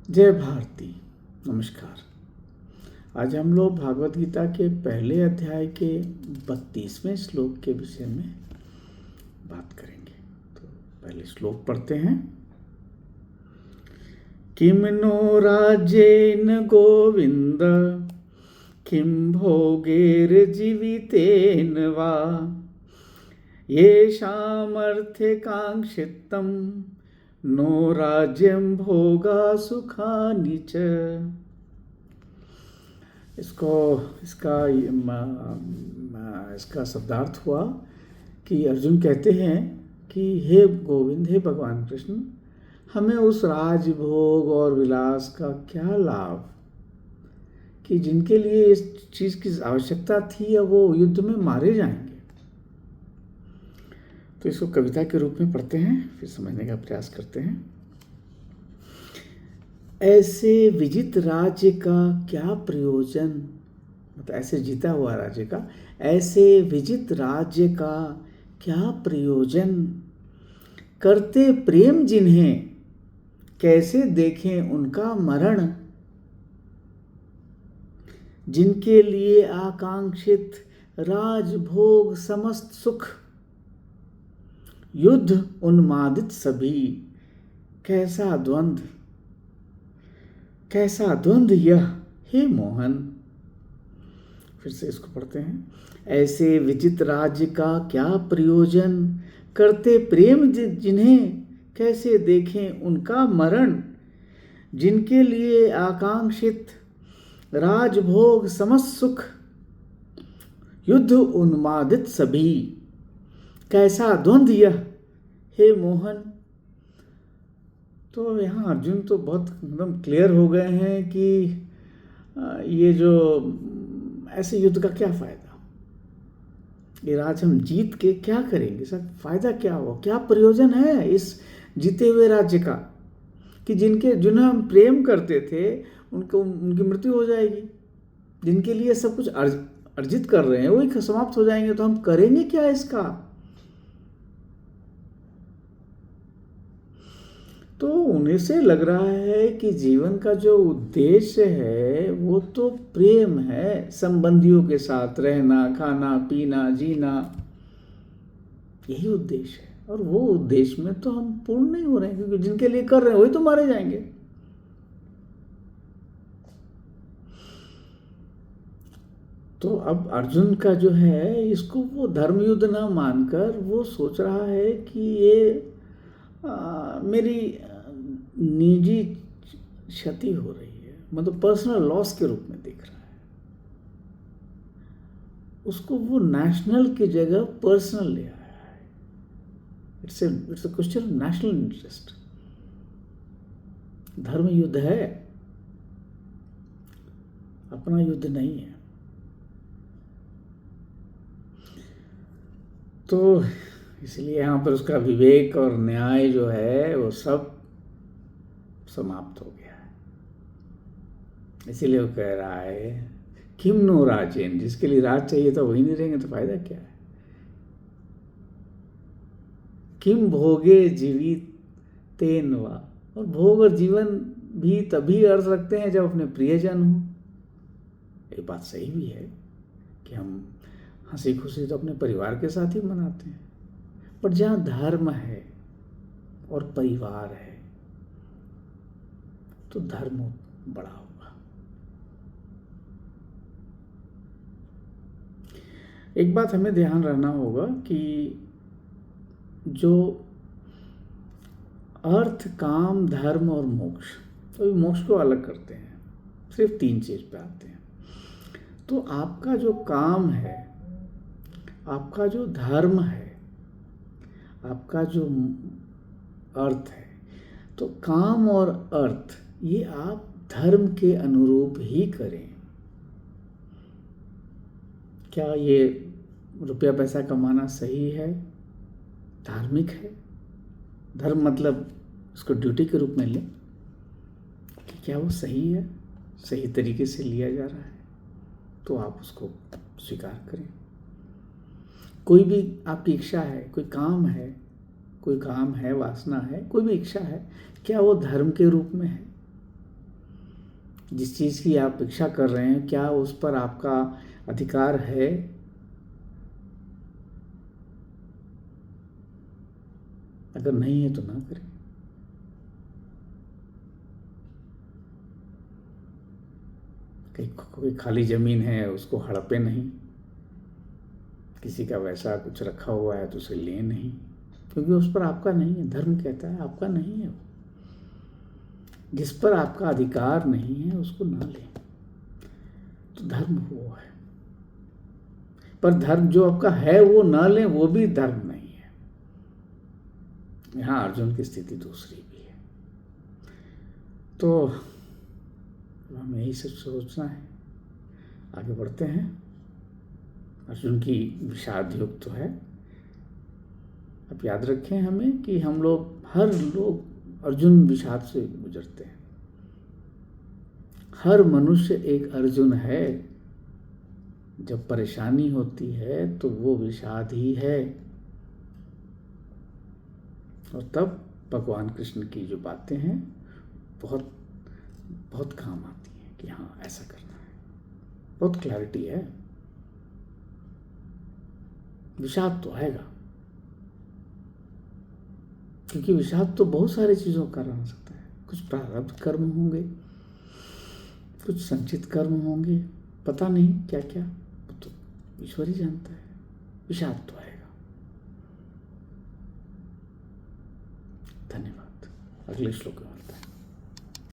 जय भारती। नमस्कार। आज हम लोग भागवत गीता के पहले अध्याय के 32वें श्लोक के विषय में बात करेंगे। तो पहले श्लोक पढ़ते हैं। किम नो राज्येन गोविंद किम भोगैर्जीवितेन वा येषामर्थकाङ्क्षितं नो राज्यं भोगा सुखानि च। इसका शब्दार्थ हुआ कि अर्जुन कहते हैं कि हे गोविंद, हे भगवान कृष्ण, हमें उस राजभोग और विलास का क्या लाभ कि जिनके लिए इस चीज़ की आवश्यकता थी या वो युद्ध में मारे जाएंगे। तो इसको कविता के रूप में पढ़ते हैं, फिर समझने का प्रयास करते हैं। ऐसे विजित राज्य का क्या प्रयोजन, मतलब ऐसे जीता हुआ राज्य का, ऐसे विजित राज्य का क्या प्रयोजन, करते प्रेम जिन्हें कैसे देखें उनका मरण, जिनके लिए आकांक्षित राजभोग समस्त सुख, युद्ध उन्मादित सभी, कैसा द्वंद्व यह हे मोहन। फिर से इसको पढ़ते हैं। ऐसे विचित्र राज्य का क्या प्रयोजन, करते प्रेम जिन्हें कैसे देखें उनका मरण, जिनके लिए आकांक्षित राजभोग समस्त सुख, युद्ध उन्मादित सभी, कैसा द्वंद्व यह हे मोहन। तो यहाँ अर्जुन तो बहुत एकदम क्लियर हो गए हैं कि ये जो ऐसे युद्ध का क्या फ़ायदा, ये राज हम जीत के क्या करेंगे, सर फ़ायदा क्या हो, क्या प्रयोजन है इस जीते हुए राज्य का, कि जिन्हें हम प्रेम करते थे उनकी मृत्यु हो जाएगी, जिनके लिए सब कुछ अर्जित कर रहे हैं वही समाप्त हो जाएंगे, तो हम करेंगे क्या इसका। तो उन्हें से लग रहा है कि जीवन का जो उद्देश्य है वो तो प्रेम है, संबंधियों के साथ रहना, खाना पीना, जीना, यही उद्देश्य है। और वो उद्देश्य में तो हम पूर्ण नहीं हो रहे हैं, क्योंकि जिनके लिए कर रहे हैं वही तो मारे जाएंगे। तो अब अर्जुन का जो है, इसको वो धर्म युद्ध ना मानकर वो सोच रहा है कि ये मेरी निजी क्षति हो रही है, मतलब पर्सनल लॉस के रूप में दिख रहा है। उसको वो नेशनल की जगह पर्सनल ले आया है। It's a question of national interest. धर्म युद्ध है, अपना युद्ध नहीं है। तो इसलिए यहाँ पर उसका विवेक और न्याय जो है वो सब समाप्त हो गया है। इसीलिए वो कह रहा है किम नो राजेन, जिसके लिए राज चाहिए था वही नहीं रहेंगे तो फायदा क्या है। किम भोगे जीवितेन वा, और भोग और जीवन भी तभी अर्थ रखते हैं जब अपने प्रियजन हो। ये बात सही भी है कि हम हंसी खुशी तो अपने परिवार के साथ ही मनाते हैं, पर जहाँ धर्म है और परिवार है तो धर्म बड़ा होगा। एक बात हमें ध्यान रखना होगा कि जो अर्थ, काम, धर्म और मोक्ष, तो मोक्ष को अलग करते हैं, सिर्फ 3 चीज पे आते हैं। तो आपका जो काम है, आपका जो धर्म है, आपका जो अर्थ है, तो काम और अर्थ ये आप धर्म के अनुरूप ही करें। क्या ये रुपया पैसा कमाना सही है, धार्मिक है? धर्म मतलब इसको ड्यूटी के रूप में लें कि क्या वो सही है, सही तरीके से लिया जा रहा है, तो आप उसको स्वीकार करें। कोई भी आपकी इच्छा है, कोई काम है, वासना है, कोई भी इच्छा है, क्या वो धर्म के रूप में है? जिस चीज़ की आप इच्छा कर रहे हैं, क्या उस पर आपका अधिकार है? अगर नहीं है तो ना करें। कहीं कोई खाली ज़मीन है, उसको हड़पे नहीं। किसी का वैसा कुछ रखा हुआ है तो उसे ले नहीं, क्योंकि उस पर आपका नहीं है। धर्म कहता है आपका नहीं है वो। जिस पर आपका अधिकार नहीं है उसको ना लें, तो धर्म वो है। पर धर्म जो आपका है वो ना लें, वो भी धर्म नहीं है। यहाँ अर्जुन की स्थिति दूसरी भी है। तो हमें यही सब सोचना है। आगे बढ़ते हैं। अर्जुन की विषाद युग तो है। अब याद रखें हमें कि हम लोग, हर लोग अर्जुन विषाद से गुजरते हैं। हर मनुष्य एक अर्जुन है। जब परेशानी होती है तो वो विषाद ही है। और तब भगवान कृष्ण की जो बातें हैं बहुत बहुत काम आती हैं कि हाँ ऐसा करना है। बहुत क्लैरिटी है। विषाद तो आएगा, क्योंकि विषाद तो बहुत सारी चीज़ों का कारण हो सकता है। कुछ प्रारब्ध कर्म होंगे, कुछ संचित कर्म होंगे, पता नहीं क्या क्या, तो ईश्वर ही जानता है। विषाद तो आएगा। धन्यवाद। अगले श्लोक में